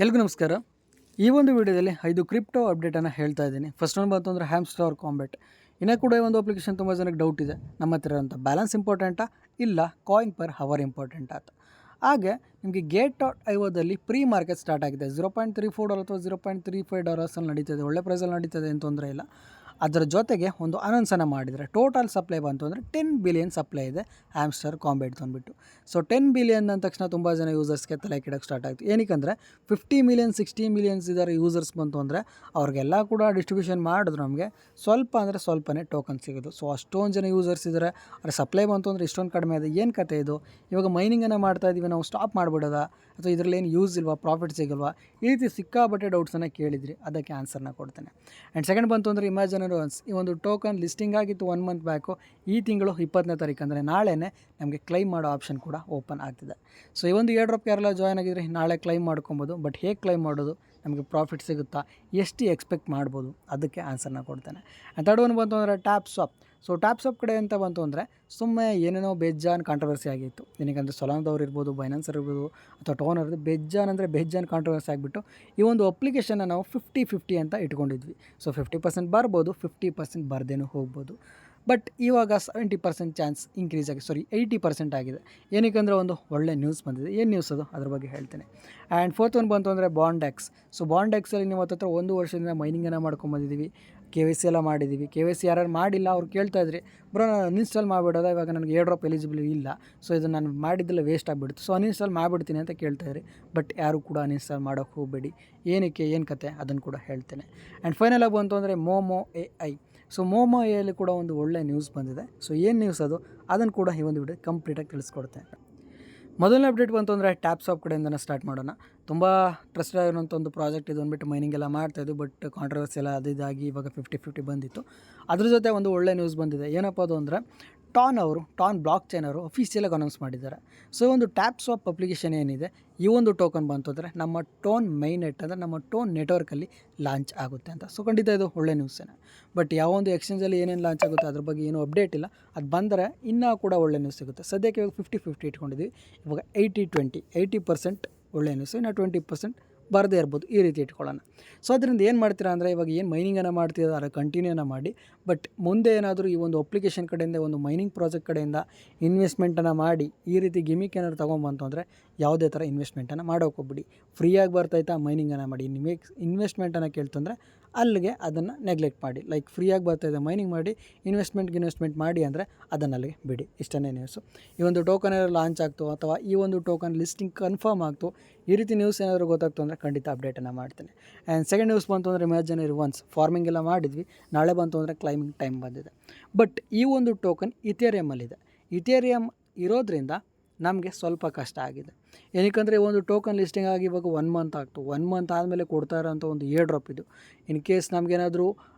ಎಲ್ರಿಗೂ ನಮಸ್ಕಾರ. ಈ ಒಂದು ವಿಡಿಯೋದಲ್ಲಿ 5 ಕ್ರಿಪ್ಟೋ ಅಪ್ಡೇಟನ್ನು ಹೇಳ್ತಾ ಇದ್ದೀನಿ. ಫಸ್ಟ್ ಒಂದು ಬಂತು ಅಂದರೆ ಹ್ಯಾಮ್ಸ್ಟರ್ ಕಾಂಬೆಟ್. ಇನ್ನೂ ಕೂಡ ಈ ಒಂದು ಅಪ್ಲಿಕೇಶನ್ ತುಂಬ ಜನಕ್ಕೆ ಡೌಟ್ ಇದೆ, ನಮ್ಮ ಹತ್ರ ಇರೋಂಥ ಬ್ಯಾಲೆನ್ಸ್ ಇಂಪಾರ್ಟೆಂಟಾ ಇಲ್ಲ ಕಾಯಿನ್ ಪರ್ ಹವರ್ ಇಂಪಾರ್ಟೆಂಟಾ ಅಂತ. ಹಾಗೆ ನಿಮಗೆ Gate.ioದಲ್ಲಿ ಪ್ರೀ ಮಾರ್ಕೆಟ್ ಸ್ಟಾರ್ಟ್ ಆಗಿದೆ. $0.34 ಅಥವಾ $0.35 ನಡೀತದೆ. ಒಳ್ಳೆ ಪ್ರೈಸಲ್ಲಿ ನಡೀತದೆ, ಏನು ತೊಂದರೆ ಇಲ್ಲ. ಅದರ ಜೊತೆಗೆ ಒಂದು ಅನೌನ್ಸನ್ನು ಮಾಡಿದರೆ ಟೋಟಲ್ ಸಪ್ಲೈ ಬಂತು ಅಂದರೆ 10 ಬಿಲಿಯನ್ ಸಪ್ಲೈ ಇದೆ ಹ್ಯಾಮ್ಸ್ಟರ್ ಕಾಂಬೆಟ್ ಅಂದ್ಬಿಟ್ಟು. ಸೊ 10 ಬಿಲಿಯನ್ ಅಂದ ತಕ್ಷಣ ತುಂಬ ಜನ ಯೂಸರ್ಸ್ಗೆ ತಲೆ ಕೆಡೋಕ್ಕೆ ಸ್ಟಾರ್ಟ್ ಆಯಿತು. ಏನಕ್ಕೆ 50 ಮಿಲಿಯನ್ 60 ಮಿಲಿಯನ್ಸ್ ಇದ್ದಾರೆ ಯೂಸರ್ಸ್ ಬಂತು ಅಂದರೆ ಅವ್ರಿಗೆಲ್ಲ ಕೂಡ ಡಿಸ್ಟ್ರಿಬ್ಯೂಷನ್ ಮಾಡಿದ್ರು ನಮಗೆ ಸ್ವಲ್ಪ ಅಂದರೆ ಸ್ವಲ್ಪನೇ ಟೋಕನ್ ಸಿಗೋದು. ಸೊ ಅಷ್ಟೊಂದು ಜನ ಯೂಸರ್ಸ್ ಇದ್ದಾರೆ, ಆದರೆ ಸಪ್ಲೈ ಬಂತು ಅಂದರೆ ಇಷ್ಟೊಂದು ಕಡಿಮೆ ಇದೆ. ಏನು ಕತೆ ಇದು? ಇವಾಗ ಮೈನಿಂಗನ್ನು ಮಾಡ್ತಾ ಇದ್ದೀವಿ, ನಾವು ಸ್ಟಾಪ್ ಮಾಡಿಬಿಡೋದಾ ಅಥವಾ ಇದರಲ್ಲಿ ಏನು ಯೂಸ್ ಇಲ್ವಾ, ಪ್ರಾಫಿಟ್ ಸಿಗಲ್ವಾ? ಈ ರೀತಿ ಸಿಕ್ಕಾಬಟ್ಟೆ ಡೌಟ್ಸನ್ನು ಕೇಳಿದ್ರಿ, ಅದಕ್ಕೆ ಆನ್ಸರ್ನ ಕೊಡ್ತೇನೆ. ಆ್ಯಂಡ್ ಸೆಕೆಂಡ್ ಬಂತು ಅಂದರೆ ಇಮ್ಯಾಜಿನ್ ಈ ಒಂದು ಟೋಕನ್ ಲಿಸ್ಟಿಂಗ್ ಆಗಿತ್ತು 1 ಮಂತ್ ಬ್ಯಾಕು. ಈ ತಿಂಗಳು 20ನೇ ತಾರೀಕು ಅಂದರೆ ನಾಳೆನೇ ನಮಗೆ ಕ್ಲೈಮ್ ಮಾಡೋ ಆಪ್ಷನ್ ಕೂಡ ಓಪನ್ ಆಗ್ತಿದೆ. ಸೊ ಈ ಒಂದು ಏರ್ ಡ್ರಾಪ್ಗೆ ಯಾರೆಲ್ಲ ಜಾಯ್ನ್ ಆಗಿದ್ರೆ ನಾಳೆ ಕ್ಲೈಮ್ ಮಾಡ್ಕೊಬೋದು. ಬಟ್ ಹೇಗೆ ಕ್ಲೈಮ್ ಮಾಡೋದು, ನಮಗೆ ಪ್ರಾಫಿಟ್ ಸಿಗುತ್ತಾ, ಎಷ್ಟು ಎಕ್ಸ್ಪೆಕ್ಟ್ ಮಾಡ್ಬೋದು, ಅದಕ್ಕೆ ಆನ್ಸರ್ನ ಕೊಡ್ತೇನೆ. ಆ್ಯಂಡ್ ಥರ್ಡ್ ಒನ್ ಬಂತು ಅಂದರೆ tap swap. So tap swap ಕಡೆ ಅಂತ ಬಂತು ಅಂದರೆ ಸುಮ್ಮನೆ ಏನೇನೋ ಬೇಜಾನ್ ಕಾಂಟ್ರವರ್ಸಿ ಆಗಿತ್ತು. ಏನಕ್ಕೆ ಸೊಲಾನದವ್ರು ಇರ್ಬೋದು, ಬೈನಾನ್ಸರ್ ಇರ್ಬೋದು ಅಥವಾ ಟೋನರ್ ಬೇಜಾನ್ ಅಂದರೆ ಬೇಜಾನ್ ಕಾಂಟ್ರವರ್ಸಿ ಆಗಿಬಿಟ್ಟು ಈ ಒಂದು ಅಪ್ಲಿಕೇಶನ್ನ ನಾವು 50-50 ಅಂತ ಇಟ್ಕೊಂಡಿದ್ವಿ. ಸೊ 50% ಬರ್ಬೋದು, 50% ಬರ್ದೇನೂ ಹೋಗ್ಬೋದು. ಬಟ್ ಇವಾಗ 70% ಚಾನ್ಸ್ ಇನ್ಕ್ರೀಸ್ ಆಗಿ 80% ಆಗಿದೆ. ಏನಕ್ಕೆ ಒಂದು ಒಳ್ಳೆ ನ್ಯೂಸ್ ಬಂದಿದೆ. ಏನು ನ್ಯೂಸ್ ಅದು, ಅದ್ರ ಬಗ್ಗೆ ಹೇಳ್ತೇನೆ. ಆ್ಯಂಡ್ ಫೋರ್ತ್ ಒನ್ ಬಂತು ಅಂದರೆ ಬಾಂಡೆಕ್ಸ್. ಸೊ ಬಾಂಡೆಕ್ಸಲ್ಲಿ ನೀವು ಹತ್ರ 1 ವರ್ಷದಿಂದ ಮೈನಿಂಗನ್ನು ಮಾಡ್ಕೊಂಬಂದಿದ್ದೀವಿ, KYC ಎಲ್ಲ ಮಾಡಿದ್ದೀವಿ. KYC ಯಾರು ಮಾಡಿಲ್ಲ ಅವ್ರು ಕೇಳ್ತಾಯಿದ್ರಿ, ಬ್ರೋ ನಾನು ಅನ್ಇನ್ಸ್ಟಾಲ್ ಮಾಡಿಬಿಡೋದ, ಇವಾಗ ನನಗೆ ಏರ್ ಡ್ರಾಪ್ ಎಲಿಜಿಬಲ್ ಇಲ್ಲ, ಸೊ ಇದು ನಾನು ಮಾಡಿದ್ದೆಲ್ಲ ವೇಸ್ಟ್ ಆಗಿಬಿಡ್ತು, ಸೊ ಅನ್ಇನ್ಸ್ಟಾಲ್ ಮಾಡಿಬಿಡ್ತೀನಿ ಅಂತ ಕೇಳ್ತಾಯಿದ್ರಿ. ಬಟ್ ಯಾರು ಕೂಡ ಅನ್ಇನ್ಸ್ಟಾಲ್ ಮಾಡೋಕ್ಕೆ ಹೋಗಬೇಡಿ. ಏನಕ್ಕೆ, ಏನು ಕತೆ, ಅದನ್ನು ಕೂಡ ಹೇಳ್ತೇನೆ. ಆ್ಯಂಡ್ ಫೈನಲಾಗಿ ಬಂತು ಅಂದರೆ momo AI. So momo AI ಕೂಡ ಒಂದು ಒಳ್ಳೆ ನ್ಯೂಸ್ ಬಂದಿದೆ. ಸೊ ಏನು ನ್ಯೂಸ್ ಅದು, ಅದನ್ನು ಕೂಡ ಈ ಒಂದು ವಿಡಿಯೋ ಕಂಪ್ಲೀಟಾಗಿ ತಿಳಿಸ್ಕೊಡ್ತೇನೆ. ಮೊದಲನೇ ಅಪ್ಡೇಟ್ ಬಂತು ಅಂದರೆ ಟ್ಯಾಪ್ ಸ್ವಾಪ್ ಕಡೆಯಿಂದನೇ ಸ್ಟಾರ್ಟ್ ಮಾಡೋಣ. ತುಂಬ ಟ್ರಸ್ಟೆಡ್ ಆಗಿರೋಂಥ ಒಂದು ಪ್ರಾಜೆಕ್ಟ್ ಇದು ಅಂದ್ಬಿಟ್ಟು ಮೈನಿಂಗ್ ಎಲ್ಲ ಮಾಡ್ತಾಯಿದ್ದು. ಬಟ್ ಕಾಂಟ್ರವರ್ಸಿ ಎಲ್ಲ ಅದು ಇದಾಗಿ ಇವಾಗ 50-50 ಬಂದಿತ್ತು. ಅದ್ರ ಜೊತೆ ಒಂದು ಒಳ್ಳೆ ನ್ಯೂಸ್ ಬಂದಿದೆ. ಏನಪ್ಪ ಅದು ಅಂದರೆ ಟಾನ್ ಬ್ಲಾಕ್ ಚೈನ್ ಅವರು ಅಫಿಷಿಯಲಾಗಿ ಅನೌನ್ಸ್ ಮಾಡಿದ್ದಾರೆ. ಸೊ ಒಂದು ಟ್ಯಾಪ್ ಸ್ವಾಪ್ ಅಪ್ಲಿಕೇಶನ್ ಏನಿದೆ, ಈ ಒಂದು ಟೋಕನ್ ಬಂತು ಅಂದರೆ ನಮ್ಮ ಟೋನ್ ಮೈನ್ ನೆಟ್ ಅಂದರೆ ನಮ್ಮ ಟೋನ್ ನೆಟ್ವರ್ಕಲ್ಲಿ ಲಾಂಚ್ ಆಗುತ್ತೆ ಅಂತ. ಸೊ ಖಂಡಿತ ಇದು ಒಳ್ಳೆ ನ್ಯೂಸೇನೆ. ಬಟ್ ಯಾವೊಂದು ಎಕ್ಸ್ಚೇಂಜಲ್ಲಿ ಏನೇನು ಲಾಂಚ್ ಆಗುತ್ತೆ ಅದ್ರ ಬಗ್ಗೆ ಏನೂ ಅಪ್ಡೇಟ್ ಇಲ್ಲ. ಅದು ಬಂದರೆ ಇನ್ನೂ ಕೂಡ ಒಳ್ಳೆ ನ್ಯೂಸ್ ಸಿಗುತ್ತೆ. ಸದ್ಯಕ್ಕೆ ಇವಾಗ 50-50 ಇಟ್ಕೊಂಡಿದ್ದೀವಿ. ಇವಾಗ 80-20 80% ಒಳ್ಳೆ ನ್ಯೂಸು, ಇನ್ನು 20% ಬರದೇ ಇರ್ಬೋದು, ಈ ರೀತಿ ಇಟ್ಕೊಳ್ಳೋಣ. ಸೊ ಅದರಿಂದ ಏನು ಮಾಡ್ತೀರಾ ಅಂದರೆ ಇವಾಗ ಏನು ಮೈನಿಂಗನ್ನು ಮಾಡ್ತಿದ್ದಾರೆ ಕಂಟಿನ್ಯೂನ ಮಾಡಿ. ಬಟ್ ಮುಂದೆ ಏನಾದರೂ ಈ ಒಂದು ಅಪ್ಲಿಕೇಶನ್ ಕಡೆಯಿಂದ ಒಂದು ಮೈನಿಂಗ್ ಪ್ರಾಜೆಕ್ಟ್ ಕಡೆಯಿಂದ ಇನ್ವೆಸ್ಟ್ಮೆಂಟನ್ನು ಮಾಡಿ ಈ ರೀತಿ ಗಿಮಿಕ್ ಏನಾದ್ರು ತೊಗೊಂಬಂತು ಅಂದರೆ ಯಾವುದೇ ಥರ ಇನ್ವೆಸ್ಟ್ಮೆಂಟನ್ನು ಮಾಡೋಕೆ ಹೋಗ್ಬಿಡಿ. ಫ್ರೀಯಾಗಿ ಬರ್ತಾಯಿತಾ ಮೈನಿಂಗನ್ನು ಮಾಡಿ. ನಿಮಗೆ ಇನ್ವೆಸ್ಟ್ಮೆಂಟನ್ನು ಕೇಳ್ತಂದರೆ ಅಲ್ಲಿಗೆ ಅದನ್ನು ನೆಗ್ಲೆಕ್ಟ್ ಮಾಡಿ. ಲೈಕ್ ಫ್ರೀಯಾಗಿ ಬರ್ತಾಯಿದೆ ಮೈನಿಂಗ್ ಮಾಡಿ, ಇನ್ವೆಸ್ಟ್ಮೆಂಟ್ ಮಾಡಿ ಅಂದರೆ ಅದನ್ನು ಅಲ್ಲಿಗೆ ಬಿಡಿ. ಇಷ್ಟೇ ನ್ಯೂಸು. ಈ ಒಂದು ಟೋಕನ್ ಏನಾದ್ರು ಲಾಂಚ್ ಆಗ್ತು ಅಥವಾ ಈ ಒಂದು ಟೋಕನ್ ಲಿಸ್ಟಿಂಗ್ ಕನ್ಫರ್ಮ್ ಆಗ್ತು, ಈ ರೀತಿ ನ್ಯೂಸ್ ಏನಾದರೂ ಗೊತ್ತಾಗ್ತು ಅಂದರೆ ಖಂಡಿತ ಅಪ್ಡೇಟನ್ನು ಮಾಡ್ತೇನೆ. ಆ್ಯಂಡ್ ಸೆಕೆಂಡ್ ನ್ಯೂಸ್ ಬಂತು ಅಂದರೆ ಇಮ್ಯಾಜಿನರಿ ಒನ್ಸ್ ಫಾರ್ಮಿಂಗ್ ಎಲ್ಲ ಮಾಡಿದ್ವಿ, ನಾಳೆ ಬಂತು ಅಂದರೆ ಕ್ಲೈಮಿಂಗ್ ಟೈಮ್ ಬಂದಿದೆ. ಬಟ್ ಈ ಒಂದು ಟೋಕನ್ ಇಥೇರಿಯಮಲ್ಲಿದೆ. ಇಥೇರಿಯಮ್ ಇರೋದ್ರಿಂದ ನಮಗೆ ಸ್ವಲ್ಪ ಕಷ್ಟ ಆಗಿದೆ. ಏನಕ್ಕೆ ಒಂದು ಟೋಕನ್ ಲಿಸ್ಟಿಂಗ್ ಆಗಿ ಇವಾಗ 1 ಮಂತ್ ಆಗ್ತು. 1 ಮಂತ್ ಆದಮೇಲೆ ಕೊಡ್ತಾ ಇರೋಂಥ ಒಂದು ಏರ್ ಡ್ರಾಪ್ ಇದು. ಇನ್ ಕೇಸ್ ನಮಗೇನಾದರೂ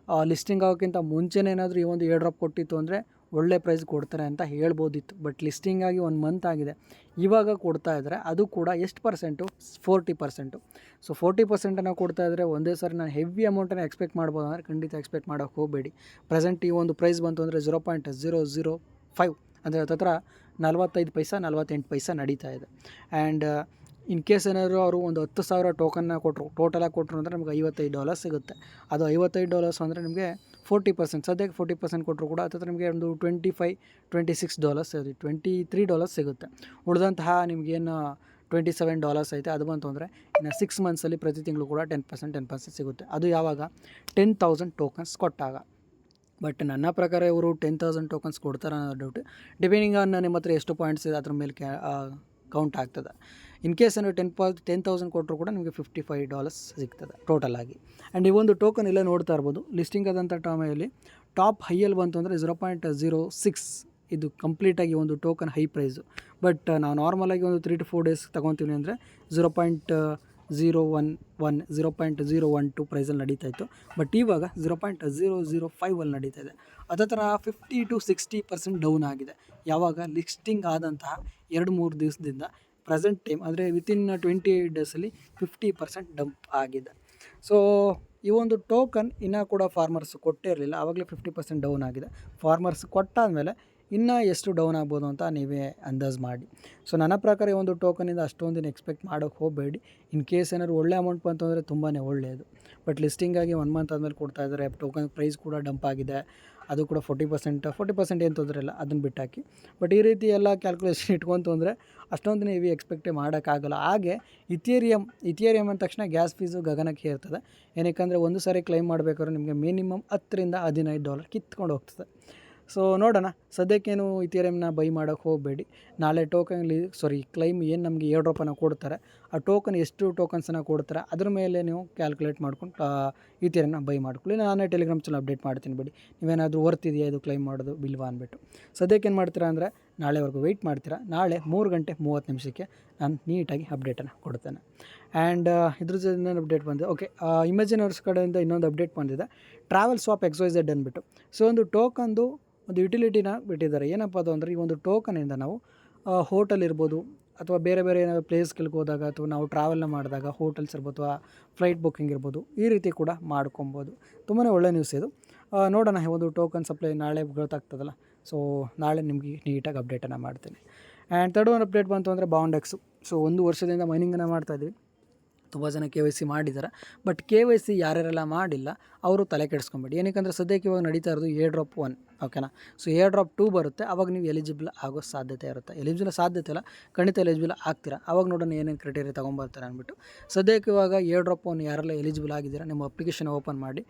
ಲಿಸ್ಟಿಂಗ್ ಆಗೋಕ್ಕಿಂತ ಮುಂಚೆನೇ ಏನಾದರೂ ಈ ಒಂದು ಏರ್ ಡ್ರಾಪ್ ಕೊಟ್ಟಿತ್ತು ಅಂದರೆ ಒಳ್ಳೆ ಪ್ರೈಸ್ ಕೊಡ್ತಾರೆ ಅಂತ ಹೇಳ್ಬೋದಿತ್ತು. ಬಟ್ ಲಿಸ್ಟಿಂಗ್ ಆಗಿ 1 ಮಂತ್ ಆಗಿದೆ, ಇವಾಗ ಕೊಡ್ತಾ ಇದ್ದಾರೆ. ಅದು ಕೂಡ ಎಷ್ಟು ಪರ್ಸೆಂಟು, 40%. ಸೊ 40% ಕೊಡ್ತಾ ಇದ್ದರೆ ಒಂದೇ ಸಾರಿ ನಾನು ಹೆವಿ ಅಮೌಂಟನ್ನು ಎಕ್ಸ್ಪೆಕ್ಟ್ ಮಾಡ್ಬೋದು ಅಂದರೆ ಖಂಡಿತ ಎಕ್ಸ್ಪೆಕ್ಟ್ ಮಾಡೋಕ್ಕೆ ಹೋಗಬೇಡಿ. ಪ್ರೆಸೆಂಟ್ ಈ ಒಂದು ಪ್ರೈಸ್ ಬಂತು ಅಂದರೆ 0.005 ಅಂದರೆ ಹತ್ತಿರ 45 ಪೈಸಾ 48 ಪೈಸಾ ನಡೀತಾ ಇದೆ. ಆ್ಯಂಡ್ ಇನ್ ಕೇಸ್ ಏನಾದರೂ ಅವರು ಒಂದು 10,000 ಟೋಕನ್ನ ಕೊಟ್ಟರು, ಟೋಟಲಾಗಿ ಕೊಟ್ಟರು ಅಂದರೆ ನಮಗೆ $55 ಸಿಗುತ್ತೆ. ಅದು $55 ಅಂದರೆ ನಿಮಗೆ 40%, ಸದ್ಯಕ್ಕೆ 40% ಕೊಟ್ಟರು ಕೂಡ ಹತ್ತಿರ ನಿಮಗೆ ಒಂದು $25-26 ಸರಿ $23 ಸಿಗುತ್ತೆ. ಉಳಿದಂತಹ ನಿಮಗೇನು $27 ಐತೆ ಅದು ಬಂತು ಅಂದರೆ ಇನ್ನು 6 ಮಂತ್ಸಲ್ಲಿ ಪ್ರತಿ ತಿಂಗಳು ಕೂಡ 10% ಸಿಗುತ್ತೆ. ಅದು ಯಾವಾಗ 10,000 ಟೋಕನ್ಸ್ ಕೊಟ್ಟಾಗ. ಬಟ್ ನನ್ನ ಪ್ರಕಾರ ಇವರು 10,000 ಟೋಕನ್ಸ್ ಕೊಡ್ತಾರೆ ಅನ್ನೋ ಡೌಟ್. ಡಿಪೆಂಡಿಂಗ್ ಆನ್ ನಿಮ್ಮ ಹತ್ರ ಎಷ್ಟು ಪಾಯಿಂಟ್ಸ್ ಇದೆ ಅದ್ರ ಮೇಲೆ ಕೌಂಟ್ ಆಗ್ತದೆ. ಇನ್ ಕೇಸ್ ನೀವು 10,000 ಕೊಟ್ಟರು ಕೂಡ ನಿಮಗೆ $55 ಸಿಗ್ತದೆ ಟೋಟಲಾಗಿ. ಆ್ಯಂಡ್ ಈ ಒಂದು ಟೋಕನ್ ಎಲ್ಲ ನೋಡ್ತಾ ಇರ್ಬೋದು. ಲಿಸ್ಟಿಂಗ್ ಆದಂಥ ಟೈಮಲ್ಲಿ ಟಾಪ್ ಹೈಯಲ್ಲಿ ಬಂತು ಅಂದರೆ 0.06 ಇದು ಕಂಪ್ಲೀಟಾಗಿ ಒಂದು ಟೋಕನ್ ಹೈ ಪ್ರೈಸು. ಬಟ್ ನಾವು ನಾರ್ಮಲಾಗಿ ಒಂದು 3 to 4 ಡೇಸ್ ತೊಗೊತೀವಿ ಅಂದರೆ 0.012 ಪ್ರೈಸಲ್ಲಿ ನಡೀತಾಯಿತ್ತು. ಬಟ್ ಇವಾಗ 0.005 ನಡೀತಾ ಇದೆ. ಅದೇ ಥರ 50-60% ಡೌನ್ ಆಗಿದೆ. ಯಾವಾಗ ಲಿಸ್ಟಿಂಗ್ ಆದಂತಹ 2-3 ದಿವಸದಿಂದ ಪ್ರೆಸೆಂಟ್ ಟೈಮ್ ಅಂದರೆ ವಿತಿನ್ 28 ಡೇಸಲ್ಲಿ 50% ಡಂಪ್ ಆಗಿದೆ. ಸೊ ಈ ಒಂದು ಟೋಕನ್ ಇನ್ನೂ ಕೂಡ ಫಾರ್ಮರ್ಸ್ ಕೊಟ್ಟೇ ಇರಲಿಲ್ಲ, ಆವಾಗಲೇ 50% ಡೌನ್ ಆಗಿದೆ. ಫಾರ್ಮರ್ಸ್ ಕೊಟ್ಟಾದಮೇಲೆ ಇನ್ನೂ ಎಷ್ಟು ಡೌನ್ ಆಗ್ಬೋದು ಅಂತ ನೀವೇ ಅಂದಾಜು ಮಾಡಿ. ಸೊ ನನ್ನ ಪ್ರಕಾರ ಈ ಒಂದು ಟೋಕನಿಂದ ಅಷ್ಟೊಂದಿನ ಎಕ್ಸ್ಪೆಕ್ಟ್ ಮಾಡೋಕ್ಕೆ ಹೋಗಬೇಡಿ. ಇನ್ ಕೇಸ್ ಏನಾದ್ರು ಒಳ್ಳೆ ಅಮೌಂಟ್ ಬಂತು ಅಂದರೆ ತುಂಬಾ ಒಳ್ಳೆಯದು. ಬಟ್ ಲಿಸ್ಟಿಂಗಾಗಿ 1 ಮಂತ್ ಆದಮೇಲೆ ಕೊಡ್ತಾಯಿದ್ದಾರೆ. ಟೋಕನ್ ಪ್ರೈಸ್ ಕೂಡ ಡಂಪ್ ಆಗಿದೆ. ಅದು ಕೂಡ 40% ಏನು ತೊಂದರೆ ಇಲ್ಲ, ಅದನ್ನು ಬಿಟ್ಟಾಕಿ. ಬಟ್ ಈ ರೀತಿ ಎಲ್ಲ ಕ್ಯಾಲ್ಕುಲೇಷನ್ ಇಟ್ಕೊಂತು ಅಂದರೆ ಅಷ್ಟೊಂದು ಹೆವಿ ಎಕ್ಸ್ಪೆಕ್ಟೇ ಮಾಡೋಕ್ಕಾಗಲ್ಲ. ಹಾಗೆ ಇಥಿಯರಿಯಮ್ ಅಂದ ತಕ್ಷಣ ಗ್ಯಾಸ್ ಫೀಸು ಗಗನಕ್ಕೆ ಏರ್ತದೆ. ಏನಕ್ಕೆ ಒಂದು ಸಾರಿ ಕ್ಲೈಮ್ ಮಾಡಬೇಕಾದ್ರೆ ನಿಮಗೆ ಮಿನಿಮಮ್ $10-15 ಕಿತ್ಕೊಂಡು ಹೋಗ್ತದೆ. ಸೊ ನೋಡೋಣ. ಸದ್ಯಕ್ಕೇನು ಇಥಿಯರಿಯಮ್ನ ಬೈ ಮಾಡೋಕ್ಕೆ ಹೋಗಬೇಡಿ. ನಾಳೆ ಕ್ಲೈಮ್ ಏನು ನಮಗೆ ಏರ್ ಡ್ರಾಪನ್ನು ಕೊಡ್ತಾರೆ, ಆ ಟೋಕನ್ ಎಷ್ಟು ಟೋಕನ್ಸನ್ನು ಕೊಡ್ತಾರೆ ಅದ್ರ ಮೇಲೆ ನೀವು ಕ್ಯಾಲ್ಕುಲೇಟ್ ಮಾಡ್ಕೊಂಡು ಇಥಿಯರಿಯಮ್ನ ಬೈ ಮಾಡ್ಕೊಳ್ಳಿ. ನಾನೇ ಟೆಲಿಗ್ರಾಮ್ ಚಾನಲ್ ಅಪ್ಡೇಟ್ ಮಾಡ್ತೀನಿ ಬಿಡಿ. ನೀವೇನಾದರೂ ವರ್ತ್ ಇದೆಯಾ ಇದು ಕ್ಲೈಮ್ ಮಾಡೋದು ಬಿಲ್ವಾ ಅಂದ್ಬಿಟ್ಟು. ಸದ್ಯಕ್ಕೆ ಏನು ಮಾಡ್ತೀರಾ ಅಂದರೆ ನಾಳೆವರೆಗೂ ವೆಯ್ಟ್ ಮಾಡ್ತೀರಾ. ನಾಳೆ 3:30 ನಾನು ನೀಟಾಗಿ ಅಪ್ಡೇಟನ್ನು ಕೊಡ್ತೇನೆ. ಆ್ಯಂಡ್ ಇದ್ರ ಜೊತೆ ಇನ್ನೊಂದು ಅಪ್ಡೇಟ್ ಬಂದಿದೆ. ಓಕೆ, ಇಮೇಜಿನರ್ಸ್ ಕಡೆಯಿಂದ ಇನ್ನೊಂದು ಅಪ್ಡೇಟ್ ಬಂದಿದೆ. ಟ್ರಾವೆಲ್ ಸ್ವಾಪ್ XYZ ಅಂದ್ಬಿಟ್ಟು. ಸೊ ಒಂದು ಟೋಕನ್ದು ಒಂದು ಯುಟಿಲಿಟಿನ ಬಿಟ್ಟಿದ್ದಾರೆ. ಏನಪ್ಪ ಅದು ಅಂದರೆ ಈ ಒಂದು ಟೋಕನಿಂದ ನಾವು ಹೋಟೆಲ್ ಇರ್ಬೋದು ಅಥವಾ ಬೇರೆ ಏನಾದರೂ ಪ್ಲೇಸ್ಗಳಿಗೆ ಹೋದಾಗ ಅಥವಾ ನಾವು ಟ್ರಾವೆಲ್ನ ಮಾಡಿದಾಗ ಹೋಟೆಲ್ಸ್ ಇರ್ಬೋದು ಅಥವಾ ಫ್ಲೈಟ್ ಬುಕ್ಕಿಂಗ್ ಇರ್ಬೋದು, ಈ ರೀತಿ ಕೂಡ ಮಾಡ್ಕೊಬೋದು. ತುಂಬಾ ಒಳ್ಳೆ ನ್ಯೂಸ್ ಇದು. ನೋಡೋಣ, ಒಂದು ಟೋಕನ್ ಸಪ್ಲೈ ನಾಳೆ ಗೊತ್ತಾಗ್ತದಲ್ಲ. ಸೊ ನಾಳೆ ನಿಮಗೆ ನೀಟಾಗಿ ಅಪ್ಡೇಟನ್ನು ಮಾಡ್ತೀನಿ. ಆ್ಯಂಡ್ ಥರ್ಡ್ ಒಂದು ಅಪ್ಡೇಟ್ ಬಂತು ಅಂದರೆ ಬಾಂಡೆಕ್ಸು. ಸೊ 1 ವರ್ಷದಿಂದ ಮೈನಿಂಗನ್ನು ಮಾಡ್ತಾಯಿದ್ವಿ. ತುಂಬ ಜನ KYC ಮಾಡಿದ್ದಾರೆ. ಬಟ್ KYC ಯಾರ್ಯಾರೆಲ್ಲ ಮಾಡಿಲ್ಲ ಅವರು ತಲೆ ಕೆಡಿಸ್ಕೊಂಬೇಡಿ. ಏನಕ್ಕೆ ಸದ್ಯಕ್ಕೆ ಇವಾಗ ನಡೀತಾ ಇರೋದು ಏರ್ ಡ್ರಾಪ್ 1, ಓಕೆನಾ. ಸೊ ಏರ್ ಡ್ರಾಪ್ 2 ಬರುತ್ತೆ, ಆವಾಗ ನೀವು ಎಲಿಜಿಬಲ್ ಆಗೋ ಸಾಧ್ಯತೆ ಇರುತ್ತೆ. ಸಾಧ್ಯತೆ ಇಲ್ಲ, ಖಂಡಿತ ಎಲಿಜಿಬಲ್ ಆಗ್ತೀರಾ. ಆವಾಗ ನೋಡೋಣ ಏನೇನು ಕ್ರೈಟೇರಿಯಾ ತೊಗೊಂಬರ್ತಾರೆ ಅಂದ್ಬಿಟ್ಟು. ಸದ್ಯಕ್ಕೆ ಇವಾಗ ಏರ್ ಡ್ರಾಪ್ 1 ಯಾರೆಲ್ಲ ಎಲಿಜಿಬಲ್ ಆಗಿದ್ದೀರಾ ನಿಮ್ಮ ಅಪ್ಲಿಕೇಶನ್ ಓಪನ್ ಮಾಡಿ.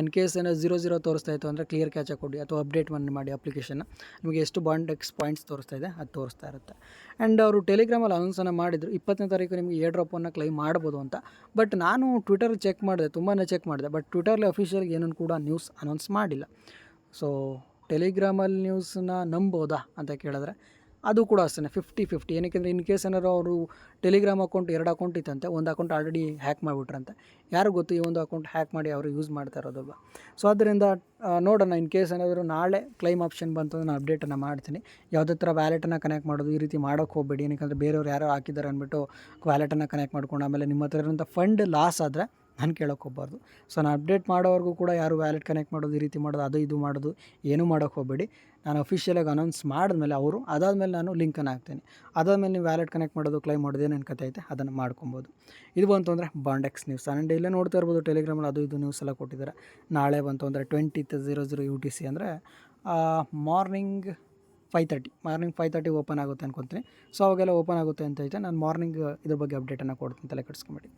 ಇನ್ ಕೇಸ್ ಏನೋ 0 ತೋರಿಸ್ತಾ ಇತ್ತು ಅಂದರೆ ಕ್ಲಿಯರ್ ಕ್ಯಾಚ್ ಕೊಡಿ ಅಥವಾ ಅಪ್ಡೇಟ್ ಮಾಡಿ ಅಪ್ಲಿಕೇಶನ್ನ. ನಿಮಗೆ ಎಷ್ಟು ಬಾಂಡೆಕ್ಸ್ ಪಾಯಿಂಟ್ಸ್ ತೋರಿಸ್ತಾ ಇದೆ ಅದು ತೋರಿಸ್ತಾ ಇರುತ್ತೆ. ಆ್ಯಂಡ್ ಅವರು ಟೆಲಿಗ್ರಾಮಲ್ಲಿ ಅನೌನ್ಸನ್ನು ಮಾಡಿದರು 20ನೇ ತಾರೀಕು ನಿಮಗೆ ಏರ್ ಡ್ರಾಪನ್ನು ಕ್ಲೈಮ್ ಮಾಡ್ಬೋದು ಅಂತ. ಬಟ್ ನಾನು ಟ್ವಿಟರ್ ತುಂಬಾ ಚೆಕ್ ಮಾಡಿದೆ. ಬಟ್ ಟ್ವಿಟರ್ಲಿ ಅಫಿಷಿಯಲ್ಗೆ ಏನೂ ಕೂಡ ನ್ಯೂಸ್ ಅನೌನ್ಸ್ ಮಾಡಿಲ್ಲ. ಸೊ ಟೆಲಿಗ್ರಾಮಲ್ಲಿ ನ್ಯೂಸನ್ನ ನಂಬೋದಾ ಅಂತ ಕೇಳಿದ್ರೆ ಅದು ಕೂಡ ಅಷ್ಟೇ 50-50. ಏನಕ್ಕೆ ಇನ್ ಕೇಸ್ ಏನಾದ್ರು ಅವರು ಟೆಲಿಗ್ರಾಮ್ ಅಕೌಂಟ್ 2 ಅಕೌಂಟ್ ಇತ್ತಂತೆ, ಒಂದು ಅಕೌಂಟ್ ಆಲ್ರೆಡಿ ಹ್ಯಾಕ್ ಮಾಡಿಬಿಟ್ರಂತೆ. ಯಾರು ಗೊತ್ತು ಈ ಒಂದು ಅಕೌಂಟ್ ಹ್ಯಾಕ್ ಮಾಡಿ ಅವರು ಯೂಸ್ ಮಾಡ್ತಾ ಇರೋದಲ್ವ. ಸೊ ಅದರಿಂದ ನೋಡೋಣ. ಇನ್ ಕೇಸ್ ಏನಾದರೂ ನಾಳೆ ಕ್ಲೈಮ್ ಆಪ್ಷನ್ ಬಂತು ನಾನು ಅಪ್ಡೇಟನ್ನು ಮಾಡ್ತೀನಿ. ಯಾವುದೇ ಥರ ವ್ಯಾಲೆಟನ್ನು ಕನೆಕ್ಟ್ ಮಾಡೋದು ಈ ರೀತಿ ಮಾಡೋಕ್ಕೆ ಹೋಗಬೇಡಿ. ಏನಕ್ಕೆ ಬೇರೆಯವ್ರು ಯಾರೋ ಹಾಕಿದ್ದಾರೆ ಅಂದ್ಬಿಟ್ಟು ವ್ಯಾಲೆಟನ್ನು ಕನೆಕ್ಟ್ ಮಾಡ್ಕೊಂಡು ಆಮೇಲೆ ನಿಮ್ಮ ಹತ್ರ ಇರೋಂಥ ಫಂಡ್ ಲಾಸ್ ಆದರೆ ನಾನು ಕೇಳೋಕ್ಕೆ ಹೋಗಬಾರ್ದು. ಸೊ ನಾನು ಅಪ್ಡೇಟ್ ಮಾಡೋವರೆಗೂ ಕೂಡ ಯಾರು ವ್ಯಾಲೆಟ್ ಕನೆಕ್ಟ್ ಮಾಡೋದು ಈ ರೀತಿ ಮಾಡೋದು ಅದು ಇದು ಮಾಡೋದು ಏನೂ ಮಾಡೋಕ್ಕೆ ಹೋಗಬೇಡಿ. ನಾನು ಅಫಿಷಿಯಲಾಗಿ ಅನೌನ್ಸ್ ಮಾಡಿದ್ಮೇಲೆ ಅದಾದಮೇಲೆ ನಾನು ಲಿಂಕನ್ನು ಹಾಕ್ತೀನಿ. ಅದಾದಮೇಲೆ ನೀವು ವ್ಯಾಲೆಟ್ ಕನೆಕ್ಟ್ ಮಾಡೋದು ಕ್ಲೈಮ್ ಮಾಡೋದು ಏನೇನು ಕತೆ ಐತೆ ಅದನ್ನು ಮಾಡ್ಕೊಬೋದು. ಇದು ಬಂತು ಅಂದರೆ ಬಾಂಡೆಕ್ಸ್ ನ್ಯೂಸ್. ಆ್ಯಂಡ್ ಇಲ್ಲೇ ನೋಡ್ತಾ ಇರ್ಬೋದು ಟೆಲಿಗ್ರಾಮಲ್ಲಿ ಅದು ಇದು ನ್ಯೂಸ್ ಎಲ್ಲ ಕೊಟ್ಟಿದ್ದಾರೆ. ನಾಳೆ ಬಂತು ಅಂದರೆ 20:00 UTC ಅಂದರೆ ಮಾರ್ನಿಂಗ್ 5:30 ಓಪನ್ ಆಗುತ್ತೆ ಅನ್ಕೊತೀನಿ. ಸೊ ಅವಾಗೆಲ್ಲ ಓಪನ್ ಆಗುತ್ತೆ ಅಂತ ಐತೆ. ನಾನು ಮಾರ್ನಿಂಗ್ ಇದ್ರ ಬಗ್ಗೆ ಅಪ್ಡೇಟನ್ನು ಕೊಡ್ತೀನಿ, ತಲೆ ಕೆಡಿಸ್ಕೊಂಬೇಡಿ.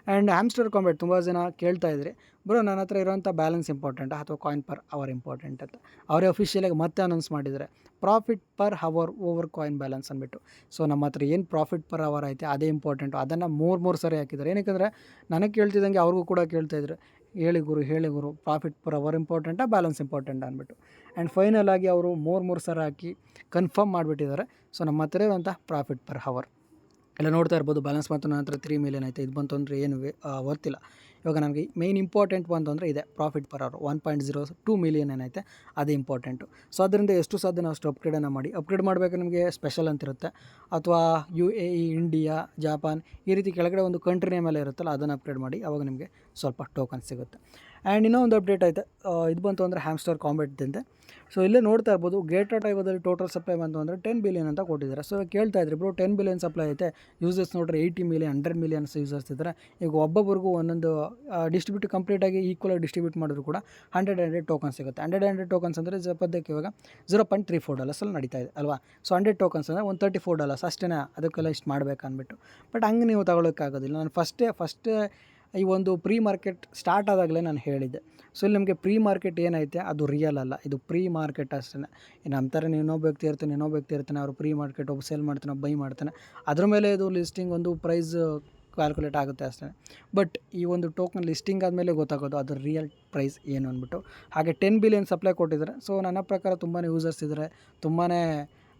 ಆ್ಯಂಡ್ ಹ್ಯಾಮ್ಸ್ಟರ್ ಕಾಂಬ್ಯಾಟ್ ತುಂಬ ಜನ ಕೇಳ್ತಾ ಇದ್ರಿ, ಬ್ರೋ ನನ್ನ ಹತ್ರ ಇರೋಂಥ ಬ್ಯಾಲೆನ್ಸ್ ಇಂಪಾರ್ಟೆಂಟ್ ಅಥವಾ ಕಾಯಿನ್ ಪರ್ ಅವರ್ ಇಂಪಾರ್ಟೆಂಟ್ ಅಂತ. ಅವರೇ ಅಫಿಷಿಯಲಾಗಿ ಮತ್ತೆ ಅನೌನ್ಸ್ ಮಾಡಿದ್ದಾರೆ profit per hour over coin balance ಅಂದ್ಬಿಟ್ಟು. ಸೊ ನಮ್ಮ ಹತ್ರ ಏನು ಪ್ರಾಫಿಟ್ ಪರ್ ಅವರ್ ಐತೆ ಅದೇ ಇಂಪಾರ್ಟೆಂಟು. ಅದನ್ನು 3 ಸರಿ ಹಾಕಿದ್ದಾರೆ. ಏನಕ್ಕೆ ನನಗೆ ಕೇಳ್ತಿದ್ದಂಗೆ ಅವ್ರಿಗೂ ಕೂಡ ಕೇಳ್ತಾಯಿದ್ರು, ಹೇಳಿ ಗುರು ಪ್ರಾಫಿಟ್ ಪರ್ ಅವರ್ ಇಂಪಾರ್ಟೆಂಟಾ ಬ್ಯಾಲೆನ್ಸ್ ಇಂಪಾರ್ಟೆಂಟ್ ಅಂದ್ಬಿಟ್ಟು. ಆ್ಯಂಡ್ ಫೈನಲ್ ಆಗಿ ಅವರು 3 ಸರಿ ಹಾಕಿ ಕನ್ಫರ್ಮ್ ಮಾಡಿಬಿಟ್ಟಿದ್ದಾರೆ. ಸೊ ನಮ್ಮ ಹತ್ರ ಇರುವಂಥ ಪ್ರಾಫಿಟ್ ಪರ್ ಅವರ್ ಎಲ್ಲ ನೋಡ್ತಾ ಇರ್ಬೋದು. ಬ್ಯಾಲೆನ್ಸ್ ಬಂತು ನನ್ನ ಹತ್ರ 3 ಮಿಲಿಯನ್ ಐತೆ. ಇದು ಬಂತು ಅಂದರೆ ಏನು ವರ್ತಿಲ್ಲ. ಇವಾಗ ನನಗೆ ಮೇಯ್ನ್ ಇಂಪಾರ್ಟೆಂಟ್ ಬಂತು ಅಂದರೆ ಇದೆ ಪ್ರಾಫಿಟ್ ಪರ್ ಅವರ್ 1.02 ಮಿಲಿಯನ್ ಏನೈತೆ ಅದೇ ಇಂಪಾರ್ಟೆಂಟು. ಸೊ ಅದರಿಂದ ಎಷ್ಟು ಸಾಧ್ಯ ಅಷ್ಟು ಅಪ್ಗ್ರೇಡನ್ನು ಮಾಡಿ. ಅಪ್ಗ್ರೇಡ್ ಮಾಡಬೇಕು ನಿಮಗೆ ಸ್ಪೆಷಲ್ ಅಂತಿರುತ್ತೆ ಅಥವಾ UAE, ಇಂಡಿಯಾ, ಜಪಾನ್ ಈ ರೀತಿ ಕೆಳಗಡೆ ಒಂದು ಕಂಟ್ರಿ ಮೇಲೆ ಇರುತ್ತಲ್ಲ ಅದನ್ನು ಅಪ್ಗ್ರೇಡ್ ಮಾಡಿ. ಆವಾಗ ನಿಮಗೆ ಸ್ವಲ್ಪ ಟೋಕನ್ ಸಿಗುತ್ತೆ. ಆ್ಯಂಡ್ ಇನ್ನೂ ಒಂದು ಅಪ್ಡೇಟ್ ಐತೆ. ಇದು ಬಂತು ಅಂದರೆ ಹ್ಯಾಮ್ಸ್ಟರ್ ಕಾಂಬ್ಯಾಟ್ದಿಂದ. ಸೊ ಇಲ್ಲೇ ನೋಡ್ತಾ ಇರ್ಬೋದು ಗೇಟೆಡ್ ಐವದಲ್ಲಿ ಟೋಟಲ್ ಸಪ್ಲೈ ಬಂತು ಅಂದರೆ 10 ಬಿಲಿಯನ್ ಅಂತ ಕೊಟ್ಟಿದ್ದಾರೆ. ಸೊ ಕೇಳ್ತಾ ಇದ್ರಿ ಬ್ರೋ 10 ಬಿಲಿಯನ್ ಸಪ್ಲೈ ಐತೆ, ಯೂಸರ್ಸ್ ನೋಡ್ರೆ 80 ಮಿಲಿಯನ್ 100 ಮಿಲಿಯನ್ಸ್ ಯೂಸರ್ಸ್ ಇದ್ದಾರೆ. ಈಗ ಒಬ್ಬೊಬ್ಬರಿಗೂ ಒಂದೊಂದು ಡಿಸ್ಟ್ರಿಬ್ಯೂಟ್ ಕಂಪ್ಲೀಟಾಗಿ ಈಕ್ವಲಾಗಿ ಡಿಸ್ಟ್ರಿಬ್ಯೂಟ್ ಮಾಡಿದ್ರು ಕೂಡ 100 ಟೋಕನ್ಸ್ ಸಿಗುತ್ತೆ. 100 ಟೋಕನ್ಸ್ ಅಂದರೆ ಸದ್ಯಕ್ಕೆ ಇವಾಗ $0.34 ನಡೀತಾ ಇದೆ ಅಲ್ವಾ. ಸೊ 100 ಟೋಕನ್ಸ್ ಅಂದರೆ $134 ಅಷ್ಟೇ. ಅದಕ್ಕೆಲ್ಲ ಇಷ್ಟು ಮಾಡಬೇಕು ಅಂದ್ಬಿಟ್ಟು. ಬಟ್ ಹಂಗೆ ನೀವು ತಗೊಳ್ಳೋಕ್ಕಾಗೋದಿಲ್ಲ. ನಾನು ಫಸ್ಟೇ ಈ ಒಂದು ಪ್ರೀ ಮಾರ್ಕೆಟ್ ಸ್ಟಾರ್ಟ್ ಆದಾಗಲೇ ನಾನು ಹೇಳಿದ್ದೆ. ಸೊ ಇಲ್ಲಿ ನಮಗೆ ಪ್ರೀ ಮಾರ್ಕೆಟ್ ಏನೈತೆ ಅದು ರಿಯಲ್ ಅಲ್ಲ, ಇದು ಪ್ರೀ ಮಾರ್ಕೆಟ್ ಅಷ್ಟೇ. ನಮ್ಮ ಥರ ಇನ್ನೊಬ್ಬ ವ್ಯಕ್ತಿ ಇರ್ತಾನೆ ಅವರು ಪ್ರೀ ಮಾರ್ಕೆಟ್ ಒಬ್ಬ ಸೇಲ್ ಮಾಡ್ತಾನೆ, ಬೈ ಮಾಡ್ತಾನೆ, ಅದ್ರ ಮೇಲೆ ಇದು ಲಿಸ್ಟಿಂಗ್ ಒಂದು ಪ್ರೈಸ್ ಕ್ಯಾಲ್ಕುಲೇಟ್ ಆಗುತ್ತೆ ಅಷ್ಟೇ. ಬಟ್ ಈ ಒಂದು ಟೋಕನ್ ಲಿಸ್ಟಿಂಗ್ ಆದಮೇಲೆ ಗೊತ್ತಾಗೋದು ಅದ್ರ ರಿಯಲ್ ಪ್ರೈಸ್ ಏನು ಅಂದ್ಬಿಟ್ಟು. ಹಾಗೆ 10 ಬಿಲಿಯನ್ ಸಪ್ಲೈ ಕೊಟ್ಟಿದ್ದಾರೆ. ಸೊ ನನ್ನ ಪ್ರಕಾರ ತುಂಬಾ ಯೂಸರ್ಸ್ ಇದ್ದಾರೆ, ತುಂಬಾ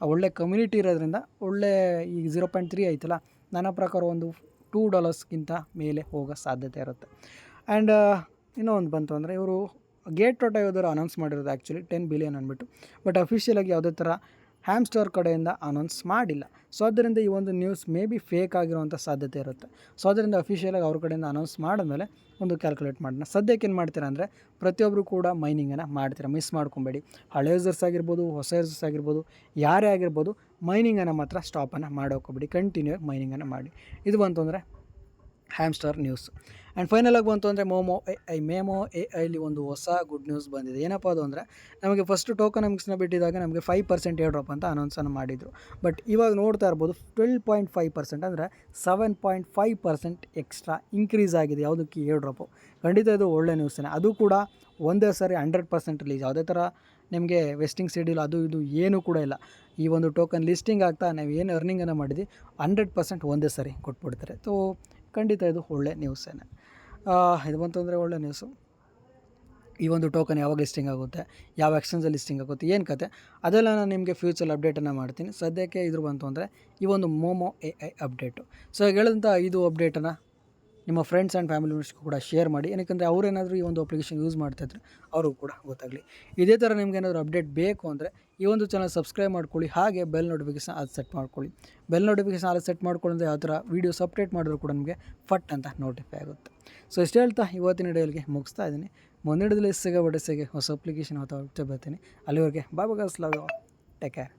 ಒಳ್ಳೆ ಕಮ್ಯುನಿಟಿ ಇರೋದ್ರಿಂದ ಒಳ್ಳೆ ಈ 0.3 ಐತಲ್ಲ, ನನ್ನ ಪ್ರಕಾರ ಒಂದು $2 ಮೇಲೆ ಹೋಗೋ ಸಾಧ್ಯತೆ ಇರುತ್ತೆ. ಆ್ಯಂಡ್ ಇನ್ನೂ ಒಂದು ಬಂತು ಅಂದರೆ ಇವರು ಗೇಟ್ ಟೋಟ ಯಾವುದಾದ್ರು ಅನೌನ್ಸ್ ಮಾಡಿರೋದು ಆ್ಯಕ್ಚುಲಿ 10 ಬಿಲಿಯನ್ ಅಂದ್ಬಿಟ್ಟು. ಬಟ್ ಅಫಿಷಿಯಲಾಗಿ ಯಾವುದೇ ಥರ ಹ್ಯಾಮ್ಸ್ಟರ್ ಕಡೆಯಿಂದ ಅನೌನ್ಸ್ ಮಾಡಿಲ್ಲ. ಸೊ ಅದರಿಂದ ಈ ಒಂದು ನ್ಯೂಸ್ ಮೇ ಬಿ ಫೇಕ್ ಆಗಿರುವಂಥ ಸಾಧ್ಯತೆ ಇರುತ್ತೆ. ಸೊ ಅದರಿಂದ ಅಫಿಷಿಯಲಾಗಿ ಅವ್ರ ಕಡೆಯಿಂದ ಅನೌನ್ಸ್ ಮಾಡಿದ್ಮೇಲೆ ಒಂದು ಕ್ಯಾಲ್ಕುಲೇಟ್ ಮಾಡೋಣ. ಸದ್ಯಕ್ಕೆ ಏನು ಮಾಡ್ತೀರಾ ಅಂದರೆ ಪ್ರತಿಯೊಬ್ಬರು ಕೂಡ ಮೈನಿಂಗನ್ನು ಮಾಡ್ತೀರಾ, ಮಿಸ್ ಮಾಡ್ಕೊಬೇಡಿ. ಹಳೆ ಯೂಸರ್ಸ್ ಆಗಿರ್ಬೋದು, ಹೊಸ ಯೂಸರ್ಸ್ ಆಗಿರ್ಬೋದು, ಯಾರೇ ಆಗಿರ್ಬೋದು, ಮೈನಿಂಗನ್ನು ಮಾತ್ರ ಸ್ಟಾಪನ್ನು ಮಾಡೋಕೋಬೇಡಿ. ಕಂಟಿನ್ಯೂ ಆಗಿ ಮೈನಿಂಗನ್ನು ಮಾಡಿ. ಇದು ಬಂತು ಅಂದರೆ ಹ್ಯಾಮ್ಸ್ಟರ್ ನ್ಯೂಸ್. ಆ್ಯಂಡ್ ಫೈನಲಾಗಿ ಬಂತು ಅಂದರೆ ಮೇಮೋ ಎ ಐಲಿ ಒಂದು ಹೊಸ ಗುಡ್ ನ್ಯೂಸ್ ಬಂದಿದೆ. ಏನಪ್ಪ ಅದು ಅಂದರೆ ನಮಗೆ ಫಸ್ಟು ಟೋಕನಮಿಕ್ಸ್ನ ಬಿಟ್ಟಿದಾಗ ನಮಗೆ 5% ಏರ್ ಡ್ರಾಪ್ ಅಂತ ಅನೌನ್ಸನ್ನು ಮಾಡಿದರು. ಬಟ್ ಇವಾಗ ನೋಡ್ತಾ ಇರ್ಬೋದು 12.5% ಅಂದರೆ 7.5% ಎಕ್ಸ್ಟ್ರಾ ಇನ್ಕ್ರೀಸ್ ಆಗಿದೆ. ಯಾವುದಕ್ಕೆ ಏರ್ ಡ್ರಾಪು. ಖಂಡಿತ ಇದು ಒಳ್ಳೆ ನ್ಯೂಸೇ. ಅದು ಕೂಡ ಒಂದೇ ಸಾರಿ 100% ರಿಲೀಸ್. ಯಾವುದೇ ಥರ ನಿಮಗೆ ವೆಸ್ಟಿಂಗ್ ಶೆಡ್ಯೂಲ್ ಅದು ಇದು ಏನೂ ಕೂಡ ಇಲ್ಲ. ಈ ಒಂದು ಟೋಕನ್ ಲಿಸ್ಟಿಂಗ್ ಆಗ್ತಾ ನಾವು ಏನು ಅರ್ನಿಂಗನ್ನು ಮಾಡಿದ್ವಿ 100% ಒಂದೇ ಸಾರಿ ಕೊಟ್ಬಿಡ್ತಾರೆ. ಸೊ ಖಂಡಿತ ಇದು ಒಳ್ಳೆ ನ್ಯೂಸೇ. ಇದು ಬಂತು ಅಂದರೆ ಒಳ್ಳೆ ನ್ಯೂಸು. ಈ ಒಂದು ಟೋಕನ್ ಯಾವಾಗ ಲಿಸ್ಟಿಂಗ್ ಆಗುತ್ತೆ, ಯಾವ ಎಕ್ಸ್ಚೇಂಜಲ್ಲಿ ಲಿಸ್ಟಿಂಗ್ ಆಗುತ್ತೆ, ಏನು ಕತೆ ಅದೆಲ್ಲ ನಾನು ನಿಮಗೆ ಫ್ಯೂಚರ್ ಅಪ್ಡೇಟನ್ನು ಮಾಡ್ತೀನಿ. ಸದ್ಯಕ್ಕೆ ಇದ್ರ ಬಂತು ಅಂದರೆ ಈ ಒಂದು momo A I update. So ಹೇಳಿದಂಥ 5 ಅಪ್ಡೇಟನ್ನು ನಿಮ್ಮ ಫ್ರೆಂಡ್ಸ್ ಆ್ಯಂಡ್ ಫ್ಯಾಮಿಲಿ ಮೆಂಬರ್ಸ್ಗೂ ಕೂಡ ಶೇರ್ ಮಾಡಿ. ಏನಕ್ಕೆ ಅವರೇನಾದರೂ ಈ ಒಂದು ಅಪ್ಲಿಕೇಶನ್ ಯೂಸ್ ಮಾಡ್ತಾಯಿದ್ರೆ ಅವ್ರಿಗೂ ಕೂಡ ಗೊತ್ತಾಗಲಿ. ಇದೇ ಥರ ನಿಮ್ಗೇನಾದರೂ ಅಪ್ಡೇಟ್ ಬೇಕು ಅಂದರೆ ಈ ಒಂದು ಚಾನಲ್ ಸಬ್ಸ್ಕ್ರೈಬ್ ಮಾಡ್ಕೊಳ್ಳಿ. ಹಾಗೆ ಬೆಲ್ ನೋಟಿಫಿಕೇಷನ್ ಅದು ಸೆಟ್ ಮಾಡ್ಕೊಳ್ಳಿ. ಬೆಲ್ ನೋಟಿಫಿಕೇಷನ್ ಅದು ಸೆಟ್ ಮಾಡ್ಕೊಳ್ಳೋದ್ರೆ ಯಾವ ಥರ ವೀಡಿಯೋಸ್ ಅಪ್ಡೇಟ್ ಮಾಡಿದ್ರು ಕೂಡ ನಿಮಗೆ ಫಟ್ ಅಂತ ನೋಟಿಫೈ ಆಗುತ್ತೆ. ಸೊ ಇಷ್ಟು ಹೇಳ್ತಾ ಇವತ್ತಿನ ವಿಡಿಯೋಗೆ ಮುಗಿಸ್ತಾ ಇದ್ದೀನಿ. ಮುಂದಿನ ವಿಡಿಯೋದಲ್ಲಿ ಸಿಗೋ ಹೊಸ ಅಪ್ಲಿಕೇಶನ್ ಅಥವಾ ಬರ್ತೀನಿ. ಅಲ್ಲಿವರೆಗೆ bye bye, love you all, take care.